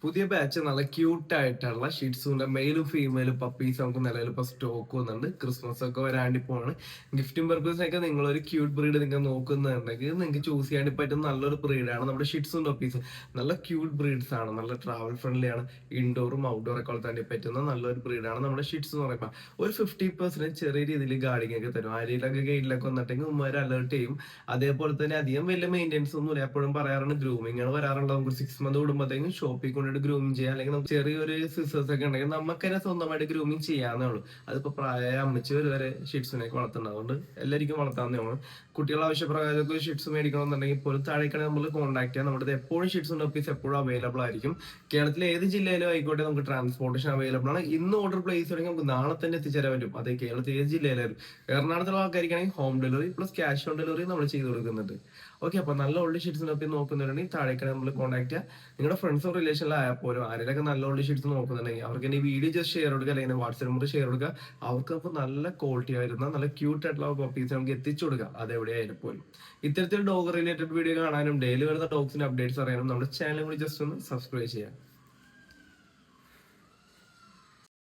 പുതിയ ബാച്ച് നല്ല ക്യൂട്ട് ആയിട്ടുള്ള ഷിറ്റ്സുവിന്റെ മെയിലും ഫീമെയിലും പപ്പീസ് നമുക്ക് നിലവിൽ ഇപ്പൊ സ്റ്റോക്ക് വന്നിട്ടുണ്ട്. ക്രിസ്മസ് ഒക്കെ വരാണ്ടി പോവാണ്. ഗിഫ്റ്റിംഗ് പർപ്പസിനൊക്കെ നിങ്ങളൊരു ക്യൂട്ട് ബ്രീഡ് നിങ്ങൾ നോക്കുന്നുണ്ടെങ്കിൽ നിങ്ങൾക്ക് ചൂസ് ചെയ്യാൻ പറ്റുന്ന നല്ലൊരു ബ്രീഡാണ് നമ്മുടെ ഷിറ്റ്സും പപ്പീസ്. നല്ല ക്യൂട്ട് ബ്രീഡ്സ് ആണ്, നല്ല ട്രാവൽ ഫ്രണ്ട്ലി ആണ്, ഇൻഡോറും ഔട്ട്ഡോർ ഒക്കെ വളർത്താൻ പറ്റുന്ന നല്ലൊരു ബ്രീഡാണ് നമ്മുടെ ഷിറ്റ്സ് എന്ന് പറയുമ്പോൾ. ഒരു 50% ചെറിയ രീതിയിൽ ഗാർഡിംഗ് ഒക്കെ തരും. ആരെയിലൊക്കെ ഗൈഡിലൊക്കെ വന്നിട്ടെങ്കിൽ ഉമ്മമാരെ അലേർട്ട് ചെയ്യും. അതേപോലെ തന്നെ അധികം വലിയ മെയിൻ്റെനൻസ് ഒന്നും ഇല്ല. എപ്പോഴും പറയാറുണ്ട് ഗ്രൂമിംഗ് ആണ് വരാറുള്ളത്. നമുക്ക് 6 മന്ത് കൂടുമ്പോഴത്തേക്കും ഷോപ്പിൽ കൊണ്ടിട്ട് ഗ്രൂമിങ് ചെയ്യാം, അല്ലെങ്കിൽ നമുക്ക് ചെറിയൊരു സിസേഴ്സ് ഒക്കെ ഉണ്ടെങ്കിൽ നമുക്ക് തന്നെ സ്വന്തമായിട്ട് ഗ്രൂമിങ് ചെയ്യാവുന്നേ ഉള്ളൂ. അതിപ്പോ പ്രായമായ അമ്മച്ചി വരെ ഷിറ്റ്സിനെയൊക്കെ വളർത്തുന്നത്, അതുകൊണ്ട് എല്ലാവർക്കും വളർത്താവുന്നേ ഉള്ളൂ. കുട്ടികൾ ആവശ്യപ്രകാരം ഷിറ്റ്സ് മേടിക്കണമെന്നുണ്ടെങ്കിൽ പോലും താഴേക്കാണ് നമ്മൾ കോൺടാക്ട് ചെയ്യാം. നമ്മുടെ എപ്പോഴും ഷിറ്റ്സ് പപ്പീസ് എപ്പോഴും അവൈലബിൾ ആയിരിക്കും. കേരളത്തിലെ ഏത് ജില്ലയിലും ആയിക്കോട്ടെ നമുക്ക് ട്രാൻസ്പോർട്ടേഷൻ അവൈലബിൾ ആണ്. ഇന്ന് ഓർഡർ പ്ലേസ് ചെയ്യണമെങ്കിൽ നമുക്ക് നാളെ തന്നെ എത്തിച്ചേരാൻ പറ്റും. അതെ, കേരളത്തിൽ ഏത് ജില്ലയിലായാലും. എറണാകുളത്തുള്ള ആൾക്കാർക്കാണെങ്കിൽ home delivery plus cash on delivery നമ്മൾ ചെയ്ത് കൊടുക്കുന്നുണ്ട്. ഓക്കെ, അപ്പൊ നല്ല ഓൾഡ് ഷിറ്റ്സിനൊക്കെ നോക്കുന്നുണ്ടെങ്കിൽ താഴേക്കാണ് നമ്മൾ കോൺടാക്ട് ചെയ്യുക. നിങ്ങളുടെ ഫ്രണ്ട്സോ റിലേഷനിലായാൽ പോലും ആരെയൊക്കെ നല്ല ഓൾഡ് ഷീറ്റ്സ് നോക്കുന്നുണ്ടെങ്കിൽ അവർക്ക് ഈ വീഡിയോ ജസ്റ്റ് ഷെയർ കൊടുക്കുക, അല്ലെങ്കിൽ വാട്സ്ആപ്പ് നമ്പർ ഷെയർ കൊടുക്കുക. അവർക്ക് അപ്പോൾ നല്ല ക്വാളിറ്റി ആയിരുന്ന നല്ല ക്യൂട്ട് ആയിട്ടുള്ള പപ്പീസ് നമുക്ക് എത്തിച്ചു കൊടുക്കുക, അതെവിടെയായാലും പോലും. ഇത്തരത്തിൽ ഡോഗ് റിലേറ്റഡ് വീഡിയോ കാണാനും ഡെയിലി വരുന്ന ഡോഗ്സിന്റെ അപ്ഡേറ്റ്സ് അറിയാനും നമ്മുടെ ചാനൽ കൂടി ജസ്റ്റ് ഒന്ന് സബ്സ്ക്രൈബ് ചെയ്യാം.